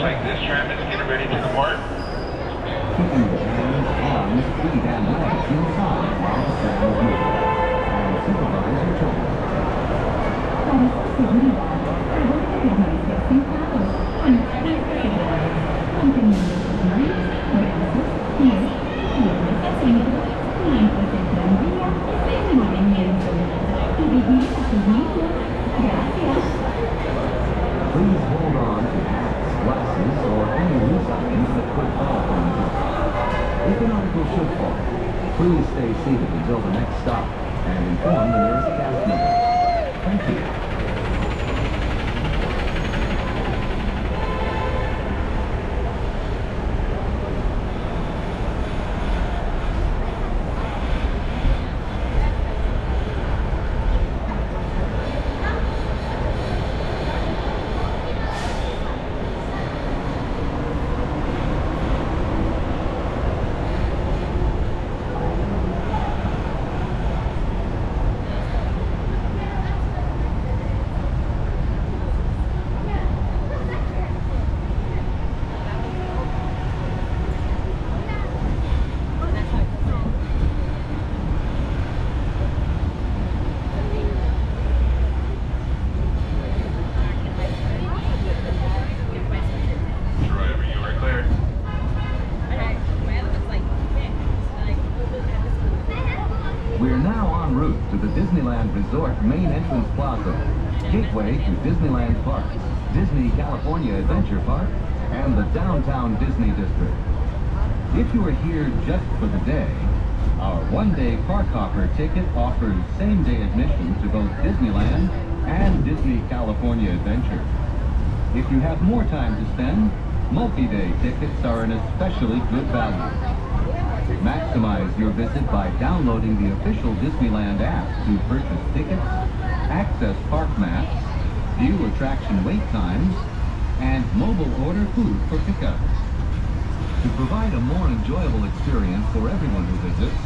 like this tram is getting ready to depart. Keeping your hands, arms, feet, and legs inside while the tram is moving. And supervise your children. Para su seguridad, favor de permanecer sentados con los pies separados, manteniendo sus manos, brazos, pies, piernas al centro, mientras el tranvía esté en movimiento. Y vivir a sus mismos. Gracias. Please hold on to hats, glasses, or any loose items that could fall from the bus. If an article should fall, please stay seated until the next stop and inform the nearest cast member. Thank you. We're now en route to the Disneyland Resort main entrance plaza, gateway to Disneyland Park, Disney California Adventure Park, and the downtown Disney District. If you are here just for the day, our one-day park hopper ticket offers same-day admission to both Disneyland and Disney California Adventure. If you have more time to spend, multi-day tickets are an especially good value. Maximize your visit by downloading the official Disneyland app to purchase tickets, access park maps, view attraction wait times, and mobile order food for pickup. To provide a more enjoyable experience for everyone who visits,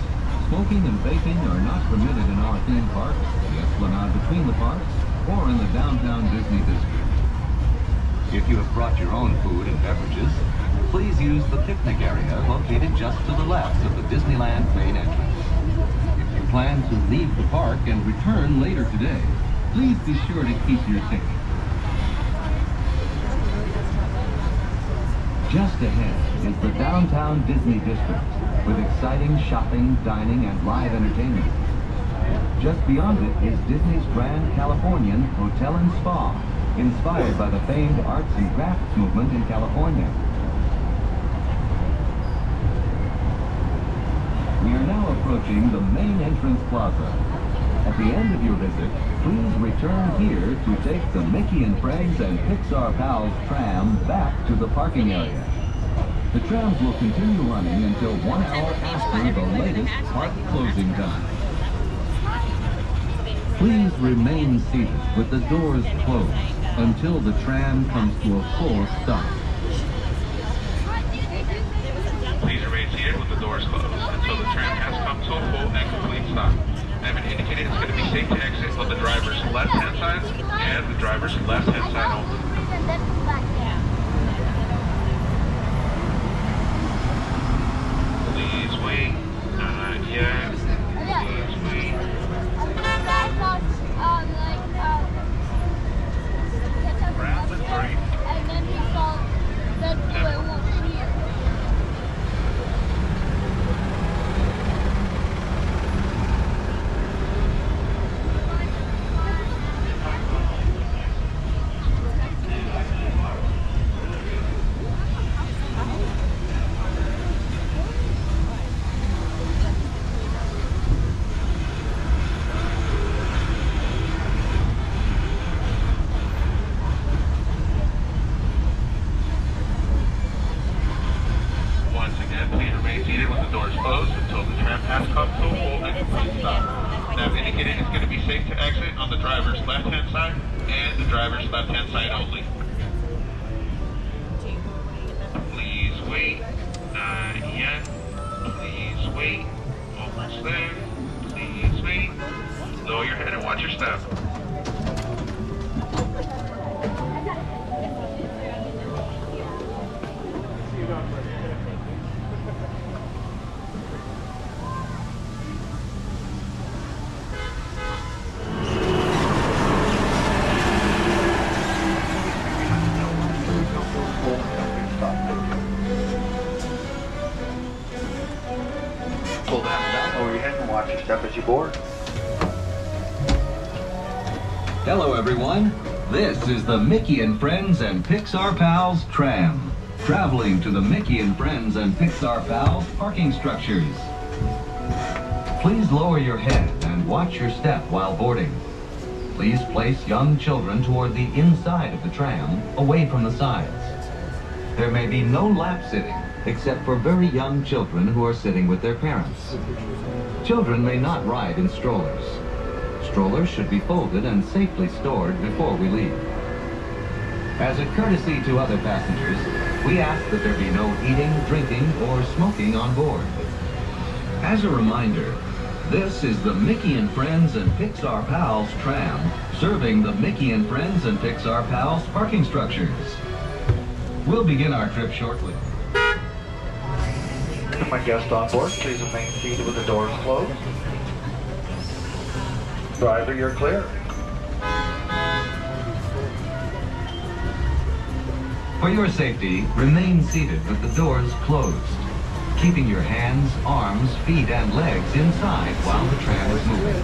smoking and vaping are not permitted in our theme parks, the Esplanade between the parks, or in the downtown Disney District. If you have brought your own food and beverages, please use the picnic area located just to the left of the Disneyland main entrance. If you plan to leave the park and return later today, please be sure to keep your ticket. Just ahead is the downtown Disney District, with exciting shopping, dining, and live entertainment. Just beyond it is Disney's Grand Californian Hotel and Spa, inspired by the famed arts and crafts movement in California. We are now approaching the main entrance plaza. At the end of your visit, please return here to take the Mickey and Friends and Pixar Pals tram back to the parking area. The trams will continue running until 1 hour after the latest park closing time. Please remain seated with the doors closed until the tram comes to a full stop. Please remain seated with the doors closed until the tram has come to a full and complete stop. I have indicated it's going to be safe to exit on the driver's left-hand side and the driver's left-hand side only. Please wait. Not yet. Please wait. Round and three. And then we saw that blue one here. step as you board. Hello everyone, this is the Mickey and Friends and Pixar Pals Tram, traveling to the Mickey and Friends and Pixar Pals parking structures. Please lower your head and watch your step while boarding. Please place young children toward the inside of the tram, away from the sides. There may be no lap sitting, except for very young children who are sitting with their parents. Children may not ride in strollers. Strollers should be folded and safely stored before we leave. As a courtesy to other passengers, we ask that there be no eating, drinking, or smoking on board. As a reminder, this is the Mickey and Friends and Pixar Pals Tram, serving the Mickey and Friends and Pixar Pals parking structures. We'll begin our trip shortly. My guests on board, please remain seated with the doors closed. Driver, you're clear. For your safety, remain seated with the doors closed, keeping your hands, arms, feet, and legs inside while the tram is moving.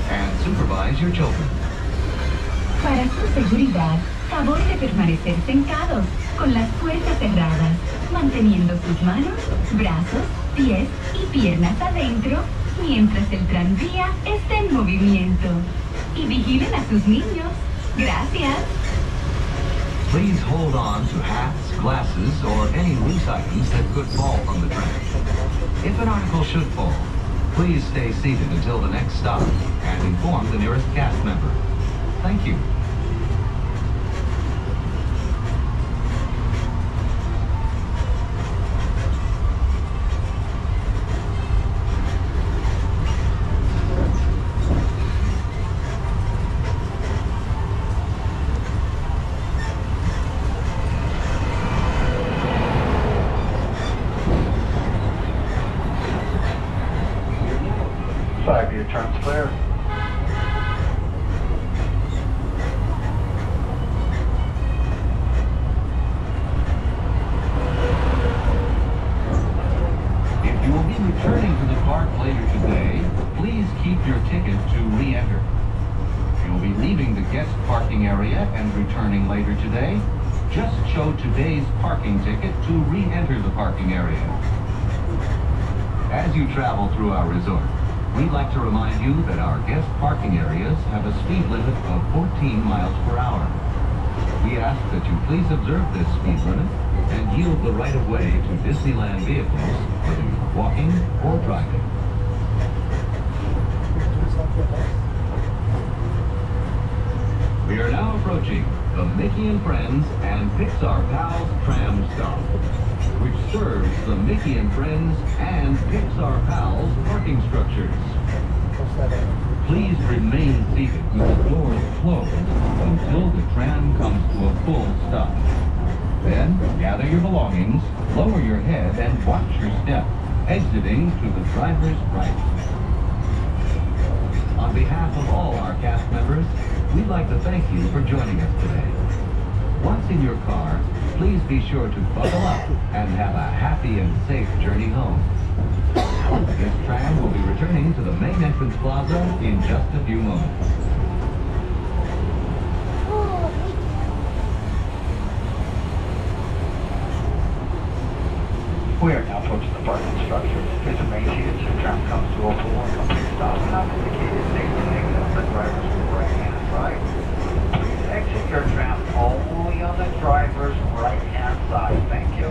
And supervise your children. Para su seguridad, favor de permanecer sentados, con las puertas cerradas, manteniendo sus manos, brazos, pies y piernas adentro, mientras el tranvía está en movimiento. Y vigilen a sus niños. Gracias. Please hold on to hats, glasses, or any loose items that could fall from the tram. If an article should fall, please stay seated until the next stop and inform the nearest cast member. Thank you. Five-year terms clear. If you will be returning to the park later today, please keep your ticket to re-enter. If you will be leaving the guest parking area and returning later today, just show today's parking ticket to re-enter the parking area. As you travel through our resort, we'd like to remind you that our guest parking areas have a speed limit of 14 miles per hour. We ask that you please observe this speed limit and yield the right-of-way to Disneyland vehicles, whether you're walking or driving. We are now approaching the Mickey and Friends and Pixar Pals Tram stop, which serves the Mickey and Friends and Pixar Pals parking structures. Please remain seated with the doors closed until the tram comes to a full stop. Then, gather your belongings, lower your head, and watch your step, exiting to the driver's right. On behalf of all our cast members, we'd like to thank you for joining us today. Once in your car, please be sure to buckle up and have a happy and safe journey home. This tram will be returning to the main entrance plaza in just a few moments. We are now approaching the parking structure. Please remain seated as the tram comes to a full and complete stop. Not indicated safety exit on the driver's right-hand side. Please exit your tram only on the driver's right-hand side. Thank you.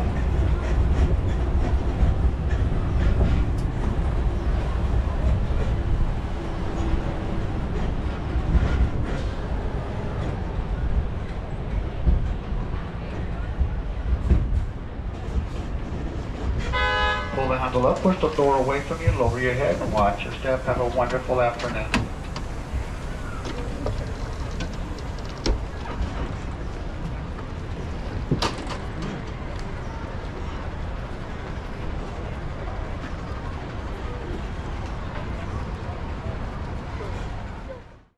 Pull the handle up, push the door away from you, lower your head, and watch your step. Have a wonderful afternoon.